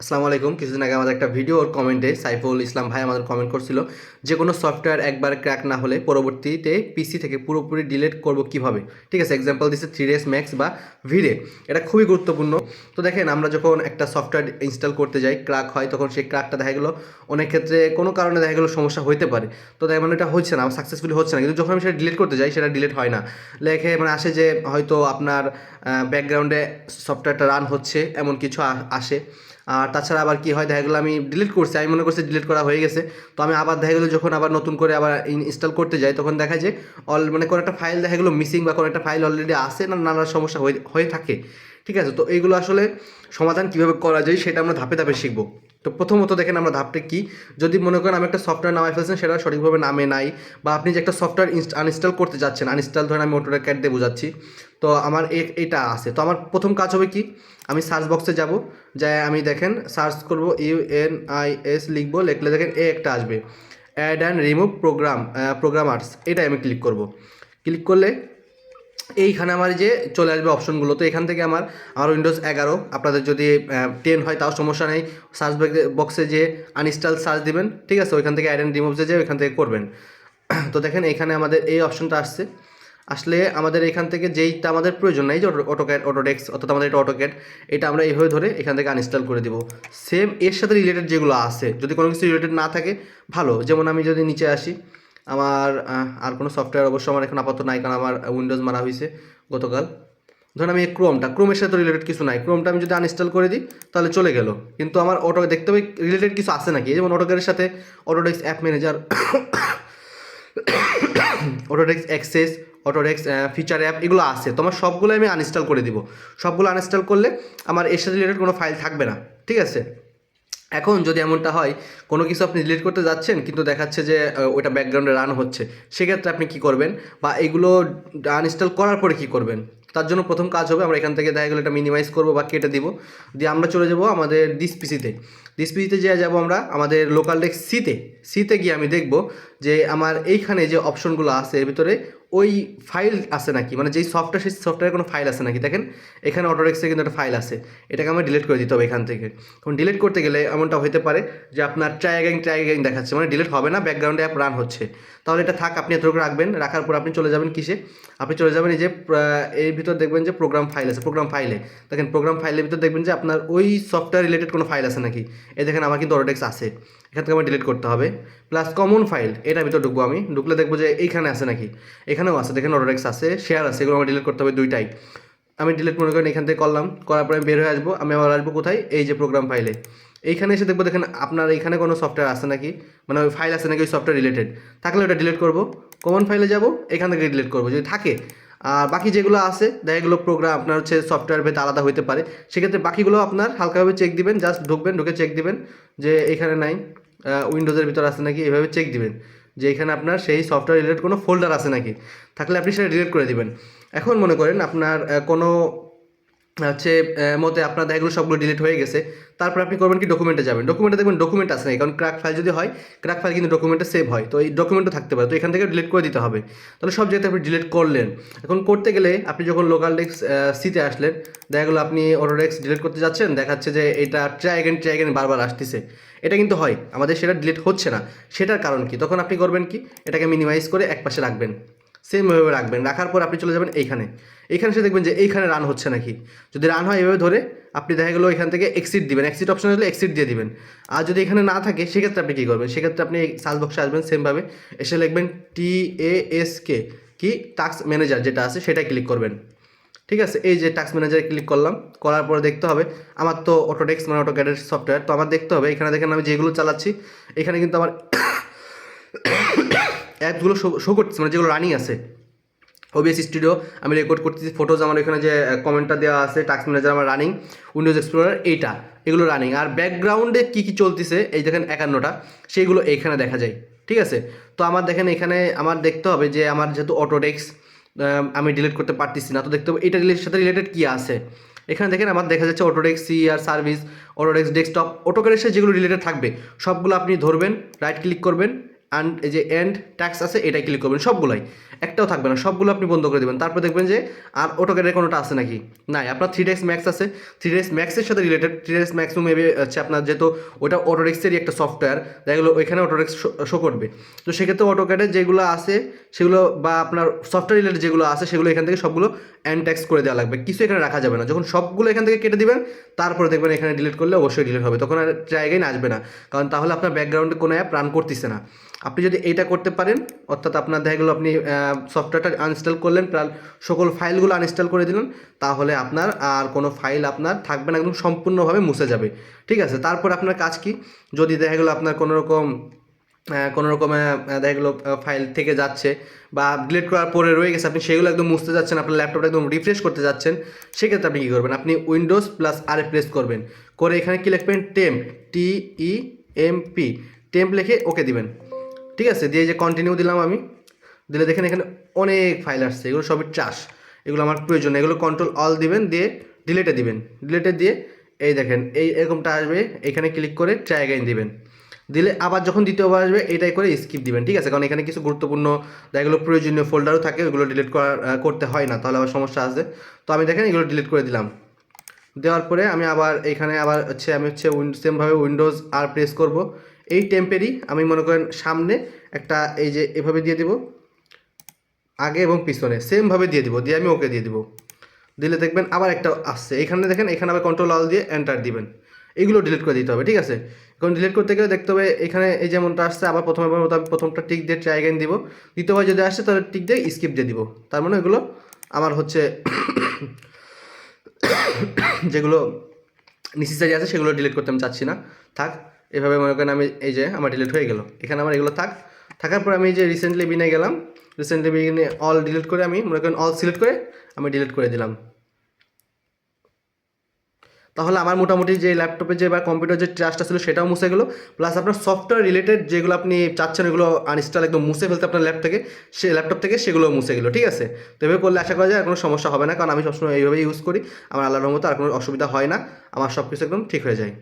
আসসালামু আলাইকুম। কিছুদিন আগে আমাদের একটা ভিডিওর কমেন্টে সাইফুল ইসলাম ভাই আমাদের কমেন্ট করছিল যে কোনো সফটওয়্যার একবার ক্র্যাক না হলে পরবর্তীতে পিসি থেকে পুরোপুরি ডিলিট করব কিভাবে। ঠিক আছে, এক্সাম্পল দিচ্ছে 3ds Max বা ভিরে। এটা খুবই গুরুত্বপূর্ণ। তো দেখেন, আমরা যখন একটা সফটওয়্যার ইনস্টল করতে যাই, ক্র্যাক হয়, তখন সেই ক্র্যাকটা দেখা গেলো অনেক ক্ষেত্রে কোনো কারণে দেখা গেলো সমস্যা হতে পারে। তো তাই মানে এটা হচ্ছে না, সাকসেসফুলি হচ্ছে না, কিন্তু যখন আমি সেটা ডিলিট করতে যাই সেটা ডিলিট হয় না। লেখে মানে আসে যে হয়তো আপনার ব্যাকগ্রাউন্ডে সফটওয়্যারটা রান হচ্ছে এমন কিছু আসে। আর তাছাড়া আবার কি হয়, দেখা গেলো আমি ডিলিট করছি, আমি মনে করছি ডিলিট করা হয়ে গেছে, তো আমি আবার দেখা গেলো যখন আবার নতুন করে আবার ইনস্টল করতে যাই, তখন দেখা যায় মানে কোনো একটা ফাইল দেখা গেলো মিসিং বা কোনো একটা ফাইল অলরেডি আসে না, নানা সমস্যা হয়ে থাকে। ঠিক আছে, তো এইগুলো আসলে সমাধান কীভাবে করা যায় সেটা আমরা ধাপে ধাপে শিখবো। তো প্রথমত দেখেন আমরা ধাপটা কি, যদি মনে করেন আমি একটা সফটওয়্যার নামাই ফেলছেন, সেটা সঠিকভাবে নামে নাই, বা আপনি যে একটা সফটওয়্যার আনইনস্টল করতে যাচ্ছেন, আনইনস্টল ধরেন আমি অটোক্যাড দিয়ে বোঝাচ্ছি, তো আমার এটা আছে, তো আমার প্রথম কাজ হবে কি, আমি সার্চ বক্সে যাব, যাই আমি দেখেন সার্চ করব UNIS লিখবো, লিখলে দেখেন একটা আসবে, অ্যাড অ্যান্ড রিমুভ প্রোগ্রামার্স, এটাই আমি ক্লিক করব। ক্লিক করলে এইখানে আমার যে চলে আসবে অপশনগুলো, তো এখান থেকে আমার উইন্ডোজ 11, আপনাদের যদি 10 হয় তাও সমস্যা নেই, সার্চ বক্সে যে আনইনস্টল সার্চ দিবেন, ঠিক আছে, ওইখান থেকে অ্যাড অ্যান্ড রিমুভ যে ওইখান থেকে করবেন। তো দেখেন এখানে আমাদের এই অপশনটা আসছে, আসলে আমাদের এখান থেকে যেইটা আমাদের প্রয়োজন নাই, যে অটোডেস্ক, অর্থাৎ আমাদের এটা অটোক্যাড, এটা আমরা এইভাবে ধরে এখান থেকে আনইনস্টল করে দিব। সেম এর সাথে রিলেটেড যেগুলো আছে, যদি কোনো কিছু রিলেটেড না থাকে ভালো, যেমন আমি যদি নিচে আসি, আমার আর কোনো সফটওয়্যার অবশ্য আমার এখন আপাতত নাই, কারণ আমার উইন্ডোজ মারা হয়েছে গতকাল। ধরুন আমি এই ক্রোমের সাথে রিলেটেড কিছু নাই, ক্রোমটা আমি যদি আনইনস্টল করে দিই তাহলে চলে গেল, কিন্তু আমার দেখতে হবে রিলেটেড কিছু আছে নাকি, যেমন অটোক্যাডের সাথে Autodesk app manager, Autodesk access, Autodesk feature app, এগুলো আছে, তো আমার সবগুলো আমি আনইনস্টল করে দিব। সবগুলো আনইনস্টল করলে আমার এর সাথে রিলেটেড কোনো ফাইল থাকবে না। ঠিক আছে, এখন যদি এমনটা হয় কোনো কিছু আপনি ডিলিট করতে যাচ্ছেন কিন্তু দেখাচ্ছে যে ওইটা ব্যাকগ্রাউন্ডে রান হচ্ছে, সেক্ষেত্রে আপনি কি করবেন, বা এগুলো আনইনস্টল করার পরে কি করবেন, তার জন্য প্রথম কাজ হবে আমরা এখান থেকে দেখা গেলো এটা মিনিমাইজ করবো বা কেটে দিব, দিয়ে আমরা চলে যাব আমাদের ডিসপিসিতে যে যাব আমরা আমাদের লোকাল ডেস্ক সিতে গিয়ে আমি দেখব যে আমার এইখানে যে অপশনগুলো আছে এর ভিতরে ওই ফাইল আছে নাকি, মানে যেই সফটওয়্যার, সেই সফটওয়্যারের কোনো ফাইল আছে নাকি। দেখেন এখানে অটোডেস্কে কিন্তু একটা ফাইল আছে, এটাকে আমার ডিলিট করে দিতে হবে এখান থেকে। কারণ ডিলিট করতে গেলে এমনটা হতে পারে যে আপনার ট্রাই অ্যাগেইন দেখাচ্ছে, মানে ডিলিট হবে না, ব্যাকগ্রাউন্ডে অ্যাপ রান হচ্ছে, তাহলে এটা থাক, আপনি এতটুকু রাখবেন। রাখার পর আপনি চলে যাবেন কিসে, আপনি চলে যাবেন এই যে এর ভিতর দেখবেন যে প্রোগ্রাম ফাইল আছে, প্রোগ্রাম ফাইলে দেখেন, প্রোগ্রাম ফাইলের ভিতর দেখবেন যে আপনার ওই সফটওয়্যার রিলেটেড কোনো ফাইল আছে নাকি। এই দেখেন আমার কিন্তু অটোডেস্ক আছে, এখান থেকে আমার ডিলিট করতে হবে। প্লাস কমন ফাইল, এটার ভিতর ঢুকবো, আমি ঢুকলে দেখবো যে এইখানে আছে নাকি, এখানেও আছে, দেখেন অটোডেস্ক আছে, শেয়ার আছে, এগুলো আমার ডিলিট করতে হবে দুইটাই। আমি ডিলিট মনে করেন এখান থেকে করলাম, করার পরে আমি বের হয়ে আসবো, আমি আবার আসবো কোথায়, এই যে প্রোগ্রাম ফাইলে, এইখানে এসে দেখবো দেখেন আপনার এখানে কোনো সফটওয়্যার আছে নাকি, মানে ওই ফাইল আছে নাকি ওই সফটওয়্যার রিলেটেড, থাকলে ওটা ডিলিট করবো। কমন ফাইলে যাব, এখান থেকে ডিলিট করবো যদি থাকে। আর বাকি যেগুলো আছে দেখা গেলো প্রোগ্রাম আপনার হচ্ছে সফটওয়্যার ভেদে আলাদা হতে পারে, সেক্ষেত্রে বাকিগুলো আপনার হালকাভাবে চেক দিবেন, জাস্ট ঢুকবেন, ঢুকে চেক দিবেন যে এখানে নাই, উইন্ডোজের ভিতর আছে নাকি, এভাবে চেক দিবেন যে এখানে আপনার সেই সফটওয়্যার রিলেটেড কোনো ফোল্ডার আছে নাকি, থাকলে আপনি সেটা ডিলিট করে দিবেন। এখন মনে করেন আপনার কোনো হচ্ছে মতে আপনার দেখা গেলো সবগুলো ডিলিট হয়ে গেছে, তারপর আপনি করবেন কি, ডকুমেন্টে যাবেন, ডকুমেন্টে দেখবেন ডকুমেন্ট আছে নাকি, কারণ ক্র্যাক ফাইল যদি হয়, ক্র্যাক ফাইল কিন্তু ডকুমেন্টে সেভ হয়, তো এই ডকুমেন্টও থাকতে পারে, তো এখান থেকে ডিলিট করে দিতে হবে। তাহলে সব জায়গাতে আপনি ডিলিট করলেন। এখন করতে গেলে আপনি যখন লোকাল ডেস্ক সিতে আসলেন, দেখা গেলো আপনি অটোডেস্ক ডিলিট করতে যাচ্ছেন, দেখাচ্ছে যে এটা ট্রাই অ্যাগেন বারবার আসতেছে, এটা কিন্তু হয় আমাদের, সেটা ডিলিট হচ্ছে না, সেটার কারণ কি, তখন আপনি করবেন কি, এটাকে মিনিমাইজ করে একপাশে রাখবেন, সেমভাবে রাখবেন। রাখার পর আপনি চলে যাবেন এইখানে, এসে দেখবেন যে এইখানে রান হচ্ছে নাকি, যদি রান হয় এভাবে ধরে আপনি দেখা গেলো এখান থেকে এক্সিট দিবেন, এক্সিট অপশন হলে এক্সিট দিয়ে দিবেন। আর যদি এখানে না থাকে সেক্ষেত্রে আপনি কী করবেন, সেক্ষেত্রে আপনি সার্চ বক্সে আসবেন, সেমভাবে এসে লিখবেন TASK, কি টাস্ক ম্যানেজার যেটা আছে সেটাই ক্লিক করবেন। ঠিক আছে, এই যে টাস্ক ম্যানেজারে ক্লিক করলাম, করার পরে দেখতে হবে আমার তো অটোডেস্ক মানে অটোক্যাডের সফটওয়্যার, তো আমার দেখতে হবে এখানে দেখেন আমি যেগুলো চালাচ্ছি এখানে কিন্তু আমার অ্যাপগুলো শো করতেছে, মানে যেগুলো রানিং আছে। OBS স্টুডিও আমি রেকর্ড করতেছি, ফটোজ আমার এখানে যে কমেন্টটা দেওয়া আছে, টাস্ক ম্যানেজার আমার রানিং, উইন্ডোজ এক্সপ্লোরার এগুলো রানিং, আর ব্যাকগ্রাউন্ডে কী কী চলতেছে এই দেখেন 51টা, সেইগুলো এইখানে দেখা যায়। ঠিক আছে, তো আমার দেখেন এখানে আমার দেখতে হবে যে আমার যেহেতু অটোডেস্ক আমি ডিলিট করতে পারতেছি না, তো দেখতে হবে এটার সাথে রিলেটেড কী আছে। এখানে দেখেন আমার দেখা যাচ্ছে অটোডেস্ক সি আর সার্ভিস, অটোডেস্ক ডেস্কটপ, অটোক্যাডের সাথে যেগুলো রিলেটেড থাকবে সবগুলো আপনি ধরবেন, রাইট ক্লিক করবেন, এই যে এন্ড ট্যাক্স আছে এটাই ক্লিক করবেন, সবগুলাই, একটাও থাকবে না, সবগুলো আপনি বন্ধ করে দেবেন। তারপর দেখবেন যে আর অটোক্যাডের কোনোটা আছে নাকি, নাই। আপনার 3ds Max আছে, 3ds Maxের সাথে রিলেটেড 3ds Max মেবি হচ্ছে আপনার, যেহেতু ওটা অটোডেস্কেরই একটা সফটওয়্যার, দেখা গেলো ওইখানে অটোডেস্ক শো করবে। তো সেক্ষেত্রে অটোক্যাডের যেগুলো আছে সেগুলো বা আপনার সফটওয়্যার রিলেটেড যেগুলো আছে সেগুলো এখান থেকে সবগুলো এন্ড ট্যাক্স করে দেওয়া লাগবে, কিছু এখানে রাখা যাবে না। যখন সবগুলো এখান থেকে কেটে দিবেন তারপরে দেখবেন এখানে ডিলিট করলে অবশ্যই ডিলিট হবে, তখন আর জায়গায় আসবে না, কারণ তাহলে আপনার ব্যাকগ্রাউন্ডে কোনো অ্যাপ রান করতেছে না। আপনি যদি এইটা করতে পারেন, অর্থাৎ আপনার দেখা গেলো আপনি সফটওয়্যারটা আনইনস্টল করলেন, প্রায় সকল ফাইলগুলো আনইনস্টল করে দিলেন, তাহলে আপনার আর কোনো ফাইল আপনার থাকবে না, একদম সম্পূর্ণভাবে মুছে যাবে। ঠিক আছে, তারপর আপনার কাজ কি, যদি দেখা গেলো আপনার কোনো রকম দেখা গেলো ফাইল থেকে যাচ্ছে বা ডিলিট করার পরে রয়ে গেছে, আপনি সেগুলো একদম মুছতে যাচ্ছেন, আপনার ল্যাপটপটা একদম রিফ্রেশ করতে যাচ্ছেন, সেক্ষেত্রে আপনি কী করবেন, আপনি উইন্ডোজ প্লাস আরে প্রেস করবেন, করে এখানে কি লিখবেন, TEMP, টেম্প লিখে ওকে দিবেন। ঠিক আছে, দিয়ে যে কন্টিনিউ দিলাম আমি, দিলে দেখেন এখানে অনেক ফাইল আসছে, এগুলো সবই ট্রাশ, এগুলো আমার প্রয়োজন, এগুলো কন্ট্রোল অল দিবেন, দিয়ে ডিলিটে দিবেন, ডিলিটে দিয়ে এই দেখেন এরকমটা আসবে, এখানে ক্লিক করে ট্রাই অ্যাগেইন দিবেন, দিলে আবার যখন দ্বিতীয়বার আসবে এটাই করে স্কিপ দিবেন। ঠিক আছে, কারণ এখানে কিছু গুরুত্বপূর্ণ দেখা গেলো প্রয়োজনীয় ফোল্ডারও থাকে, ওগুলো ডিলিট করতে হয় না, তাহলে আবার সমস্যা আছে। তো আমি দেখেন এগুলো ডিলিট করে দিলাম, দেওয়ার পরে আমি আবার এখানে আবার আমি সেমভাবে উইন্ডোজ আর প্রেস করব, এই টেম্পেরই আমি মনে করেন সামনে একটা এই যে এভাবে দিয়ে দিব, আগে এবং পিছনে সেমভাবে দিয়ে দিব, দিয়ে আমি ওকে দিয়ে দিব, দিলে দেখবেন আবার একটা আসছে, এখানে দেখেন এখানে আবার কন্ট্রোল অল দিয়ে এন্টার দিবেন, এগুলো ডিলিট করে দিতে হবে। ঠিক আছে, এখন ডিলিট করতে গেলে দেখতে হবে এখানে এই যেমনটা আসছে, আবার প্রথমটা টিক দিয়ে ট্রাই অ্যাগেইন দিব, দ্বিতীয়বার যদি আসছে তাহলে টিক দিয়ে স্কিপ দিয়ে দিব। তার মানে এগুলো আমার হচ্ছে যেগুলো নেসেসারি আছে সেগুলো ডিলিট করতে আমি চাচ্ছি না, থাক এভাবে। মনে করেন আমি এই যে আমার ডিলিট হয়ে গেল, এখানে আমার এগুলো থাকার পর আমি এই যে রিসেন্টলি বিনে গেলাম, রিসেন্টলি বিনে অল ডিলিট করে আমি মনে করেন অল সিলেক্ট করে আমি ডিলিট করে দিলাম। তাহলে আমার মোটামুটি যে ল্যাপটপে যে বা কম্পিউটার যে ট্রাস্টটা ছিল সেটাও মুছে গেলো, প্লাস আপনার সফটওয়্যার রিলেটেড যেগুলো আপনি চাচ্ছেন এগুলো আনইনস্টল একদম মুছে ফেলতে আপনার ল্যাপটপ থেকে সেগুলো মুছে গেলো। ঠিক আছে, তো এভাবে করলে আশা করা যায় আর কোনো সমস্যা হবে না, কারণ আমি সবসময় এইভাবে ইউজ করি, আমার আল্লাহর রহমতে আর কোনো অসুবিধা হয় না, আমার সব কিছু একদম ঠিক হয়ে যায়।